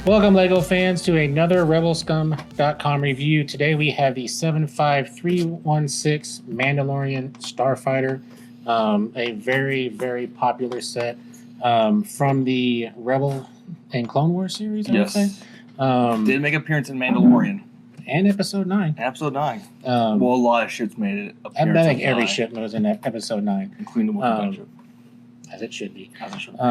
Welcome, LEGO fans, to another RebelScum.com review. Today we have the 75316 Mandalorian Starfighter, a very, very popular set from the Rebel and Clone Wars series, I would say. Did make an appearance in Mandalorian. And Episode 9. Episode 9. Well, a lot of ships made it. I think every ship was in Episode 9. Including the one ship. As it should be. As it should be.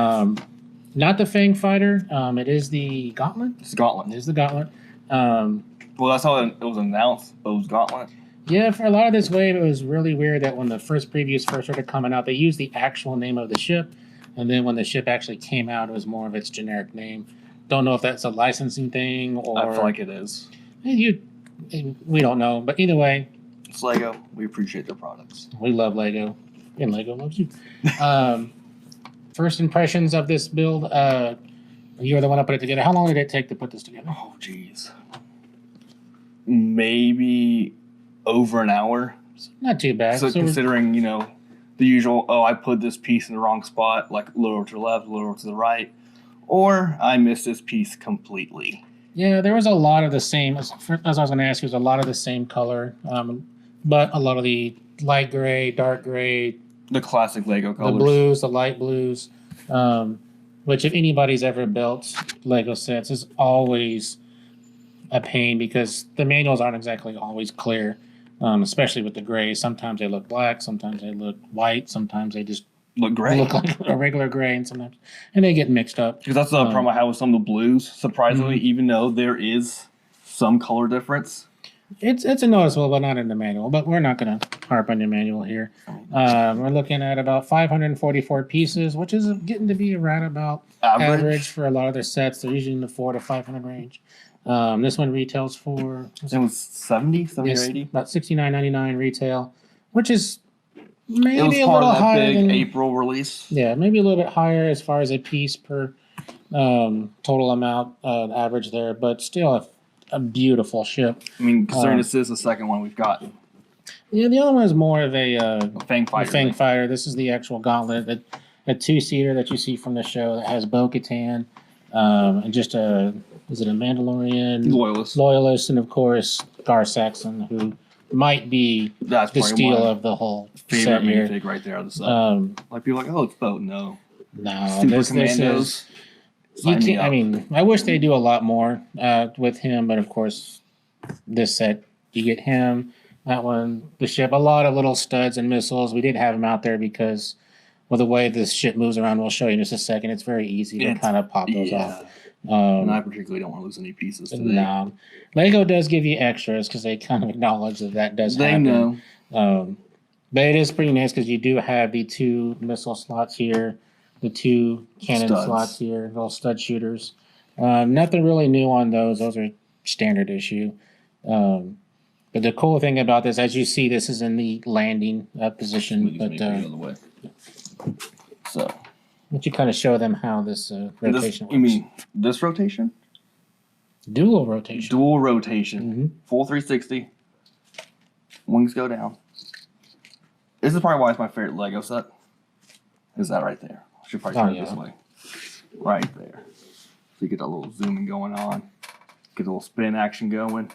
Not the Fang Fighter. It is the Gauntlet. It's Gauntlet. It is the Gauntlet. Well, that's how it was announced. It was Gauntlet. Yeah, for a lot of this wave, it was really weird that when the first previews first started coming out, they used the actual name of the ship. And then when the ship actually came out, it was more of its generic name. Don't know if that's a licensing thing or... I feel like it is. We don't know. But either way... It's LEGO. We appreciate their products. We love LEGO. And LEGO loves you. First impressions of this build. You were the one that put it together. How long did it take to put this together? Oh, jeez. Maybe over an hour. Not too bad. So considering, you know, the usual, I put this piece in the wrong spot, like a little over to the left, a little over to the right, or I missed this piece completely. Yeah, there was a lot of the same, as I was going to ask you, was a lot of the same color, but a lot of the light gray, dark gray, the classic LEGO colors. The blues, the light blues, which if anybody's ever built LEGO sets is always a pain because the manuals aren't exactly always clear, especially with the gray. Sometimes they look black, sometimes they look white, sometimes they just look gray. Look like a regular gray, and they get mixed up. Because that's the problem I have with some of the blues. Surprisingly, even though there is some color difference. It's a noticeable, but not in the manual. But we're not going to harp on the manual here. We're looking at about 544 pieces, which is getting to be around about average for a lot of their sets. They're usually in the 400 to 500 range. This one retails for... It was 70 or 80? About $69.99 retail, which is maybe a little higher big than... April release. Yeah, maybe a little bit higher as far as a piece per total amount average there, but still a beautiful ship. I mean, considering this is the second one we've gotten. Yeah, the other one is more of a Fang Fighter. Fang Fighter. This is the actual Gauntlet, a two-seater that you see from the show that has Bo-Katan, and just is it a Mandalorian loyalist, and of course Gar Saxon, who might be the steal of the whole favorite set here. Minifig right there on the side. Like people are like, oh, it's Bo. No, Super Commandos. You can't, I mean, I wish they do a lot more with him, but of course, this set, you get him, that one, the ship, a lot of little studs and missiles. We did have them out there because, well, the way this ship moves around, we'll show you in just a second, it's very easy to kind of pop those off. And I particularly don't want to lose any pieces today. No. LEGO does give you extras because they kind of acknowledge that does happen. They know. But it is pretty nice because you do have the two missile slots here, the two cannon slots here, little stud shooters. Nothing really new on those. Those are standard issue. But the cool thing about this, as you see, this is in the landing position. But so, but you kind of show them how this rotation works. You mean this rotation? Dual rotation. Dual rotation. Full 360. Wings go down. This is probably why it's my favorite LEGO set. Is that right there? I should probably turn it this way. Right there. So you get that little zooming going on. Get a little spin action going.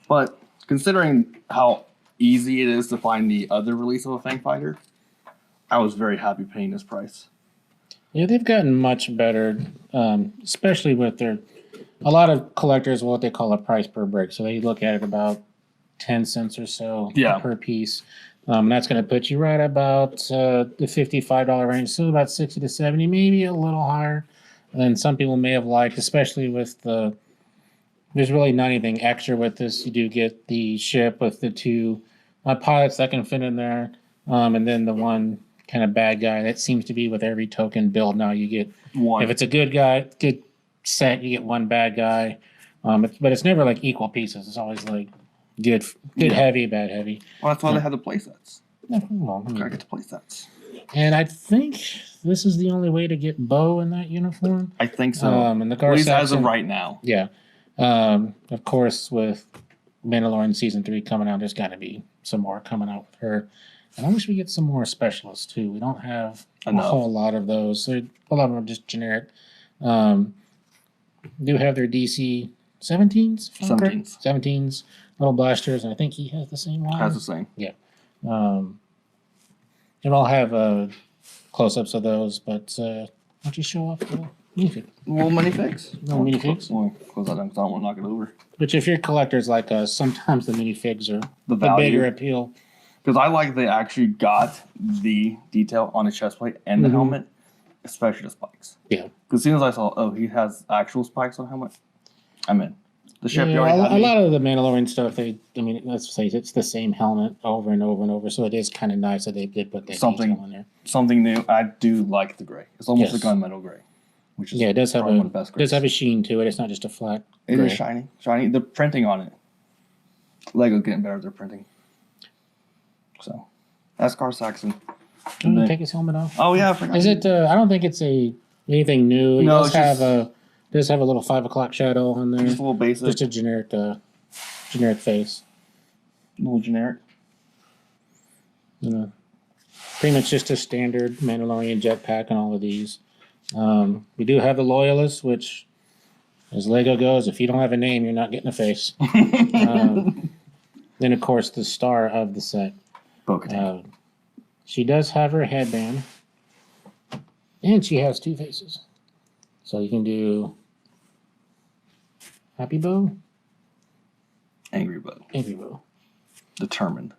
But considering how easy it is to find the other release of a Fang Fighter, I was very happy paying this price. Yeah, they've gotten much better, especially with a lot of collectors, what they call a price per brick. So they look at it about 10 cents or so per piece. And that's going to put you right about the $55 range, so about 60 to 70, maybe a little higher than some people may have liked, especially with there's really not anything extra with this. You do get the ship with the two pilots that can fit in there, and then the one kind of bad guy that seems to be with every token build now. You get one. If it's a good set, you get one bad guy, but it's never like equal pieces. It's always like good heavy, bad heavy. Well, that's why they have the play sets. Well, gotta get the play sets. And I think this is the only way to get Bo in that uniform. I think so. And the Gar Saxon, as of right now. Yeah. Of course, with Mandalorian Season 3 coming out, there's got to be some more coming out with her. And I wish we get some more specialists, too. We don't have a whole lot of those. So a lot of them are just generic Do have their DC 17s? 17s. 17s, little blasters, and I think he has the same one. Has the same. Yeah. And I'll have close-ups of those, but why don't you show off the minifig? Little minifigs. Little minifigs. Well, close that down because I don't want to knock it over. Which, if you're collectors like us, sometimes the minifigs are the bigger appeal. Because I like they actually got the detail on the chest plate and the helmet, especially the spikes. Yeah. Because as soon as I saw, oh, he has actual spikes on the helmet, I'm in. The shipyard. A lot of the Mandalorian stuff, let's say it's the same helmet over and over and over, so it is kind of nice that they did put that detail on there. Something new. I do like the gray. It's almost a gunmetal gray, which is it does have one of the best grays. It does have a sheen to it. It's not just a flat. It is shiny. The printing on it. LEGO's getting better at their printing. So, that's Car Saxon. Can you take his helmet off? Oh yeah, I forgot. Is it? I don't think it's anything new. It does have a little 5 o'clock shadow on there. Just a little basic. Just a generic face. A little generic. Pretty much just a standard Mandalorian jetpack on all of these. We do have the Loyalists, which, as LEGO goes, if you don't have a name, you're not getting a face. Then, of course, the star of the set. She does have her headband, and she has 2 faces. So you can do Happy Bow, Angry Bow, Determined,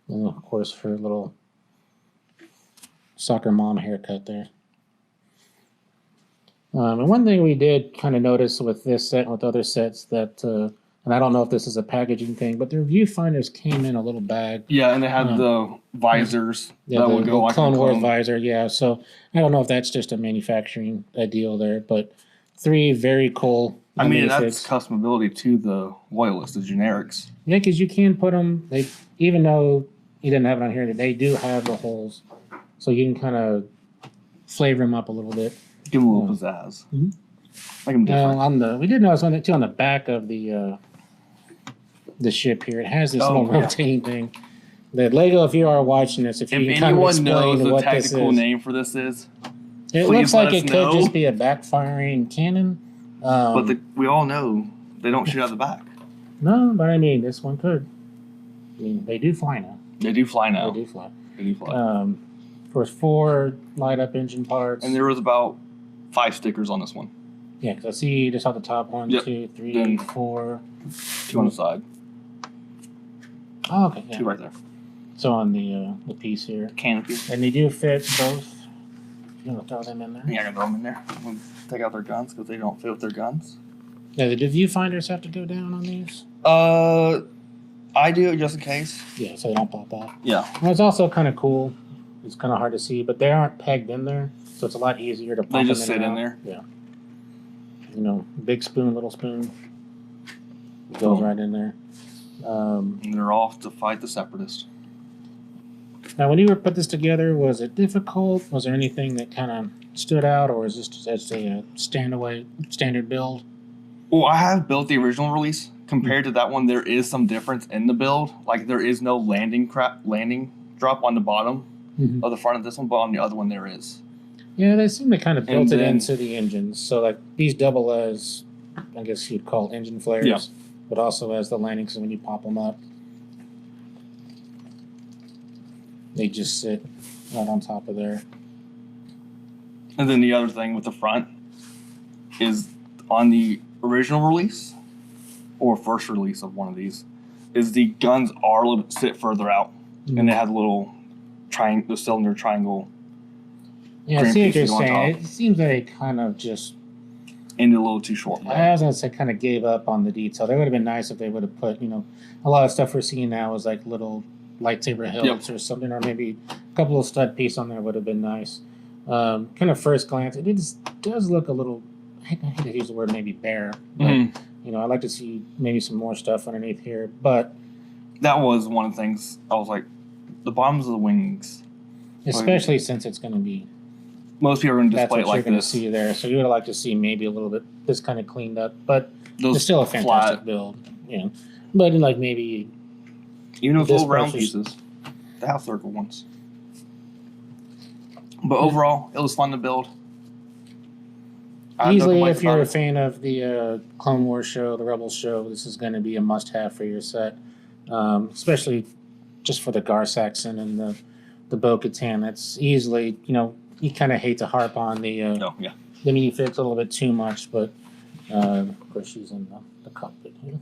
and of course her little soccer mom haircut there. And one thing we did kind of notice with this set and with other sets that, and I don't know if this is a packaging thing, but their viewfinders came in a little bag. Yeah, and they had the visors that would go like Clone Wars visor. Yeah, so I don't know if that's just a manufacturing deal there, but 3 very cool. I mean, that's customability to the Loyalists, the generics. Yeah, because you can put them. Even though you didn't have it on here, they do have the holes, so you can kind of flavor them up a little bit. Give them a little pizzazz. Make them different. We did notice on on the back of the ship here, it has this little rotating thing. The LEGO, if you are watching this, if you can kind of explain what this is. Technical name for this is, it looks like it could just be a backfiring cannon. But we all know they don't shoot out the back. No, but I mean, this one could. I mean, they do fly now. They do fly now. They do fly. Of course, 4 light-up engine parts. And there was about 5 stickers on this one. Yeah, because I see just on the top 1, 2, 3, 4. 2 on the side. Oh, okay. Yeah. 2 right there. So on the piece here. Canopy. And they do fit both. You want to throw them in there? Yeah, I can throw them in there. We'll take out their guns because they don't fit with their guns. Yeah, do viewfinders have to go down on these? I do just in case. Yeah, so they don't pop out. Yeah. Well, it's also kind of cool. It's kind of hard to see, but they aren't pegged in there, so it's a lot easier to pop them in. They just sit in there. Yeah. Big spoon, little spoon. It goes right in there. And they're off to fight the Separatists. Now, when you put this together, was it difficult? Was there anything that kind of stood out, or is this just a standard build? Well, I have built the original release. Compared to that one, there is some difference in the build. Like, there is no landing drop on the bottom of the front of this one, but on the other one there is. Yeah, they seem to kind of built it into the engines. So, like, these double as, I guess you'd call engine flares, but also as the landing, so when you pop them up, they just sit right on top of there. And then the other thing with the front is on the original release or first release of one of these is the guns are a little bit sit further out, and they had a little the cylinder triangle. Yeah, I see what you're saying. It seems like they kind of just ended a little too short. I was gonna say kind of gave up on the detail. They would have been nice if they would have put, a lot of stuff we're seeing now is like little lightsaber hilts or something, or maybe a couple of stud pieces on there would have been nice. Kind of first glance, it does look a little. I hate to use the word maybe bare, but I'd like to see maybe some more stuff underneath here. But that was one of the things I was like, the bottoms of the wings, especially since it's going to be. Most people are going to display it like this. That's what you're going to see there. So you would like to see maybe a little bit this kind of cleaned up, but it's still a fantastic build. Yeah, but like maybe even with little round pieces, the half circle ones. But overall, it was fun to build. Easily, if you're a fan of the Clone Wars show, the Rebels show, this is going to be a must-have for your set, especially just for the Gar Saxon and the Bo-Katan. That's easily, you kind of hate to harp on the minifigs a little bit too much, but of course she's in the cockpit here.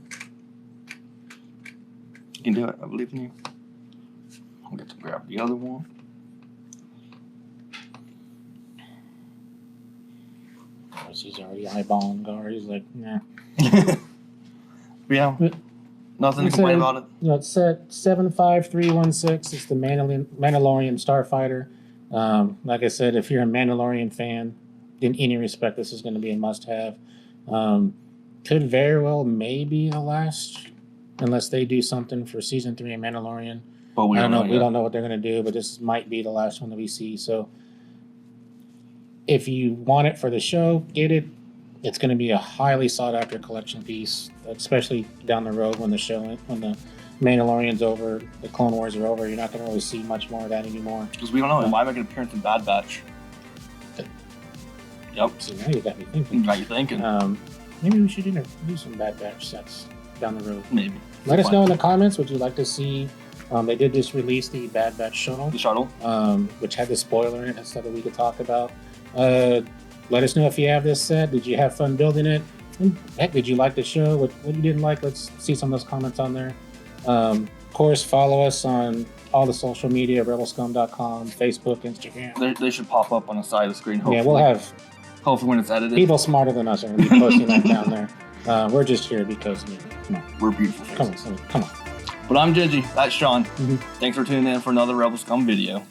You can do it. I believe in you. I'll get to grab the other one. He's already eyeballing Gar. He's like, nah. Yeah. Nothing to complain about it. It's set 75316. It's the Mandalorian Starfighter. Like I said, if you're a Mandalorian fan, in any respect, this is going to be a must-have. Could very well maybe the last, unless they do something for season 3 of Mandalorian. But we don't know. We don't know what they're going to do, but this might be the last one that we see. So if you want it for the show, get it. It's going to be a highly sought-after collection piece, especially down the road when the Mandalorian's over, the Clone Wars are over. You're not going to really see much more of that anymore. Because we don't know. It might make an appearance in Bad Batch. Yep. So now you got me thinking. Maybe we should do some Bad Batch sets down the road. Maybe. Let us know in the comments. Would you like to see? They did just release the Bad Batch shuttle. The shuttle. Which had the spoiler in it and stuff that we could talk about. Let us know if you have this set. Did you have fun building it? And heck, did you like the show? What you didn't like? Let's see some of those comments on there. Of course, follow us on all the social media, rebelscum.com, Facebook, Instagram. They should pop up on the side of the screen, hopefully. Yeah, we'll have... Hopefully when it's edited. People smarter than us are going to be posting that down there. We're just here because, come on. We're beautiful. Come on. But I'm Gingy. That's Shaun. Thanks for tuning in for another Rebel Scum video.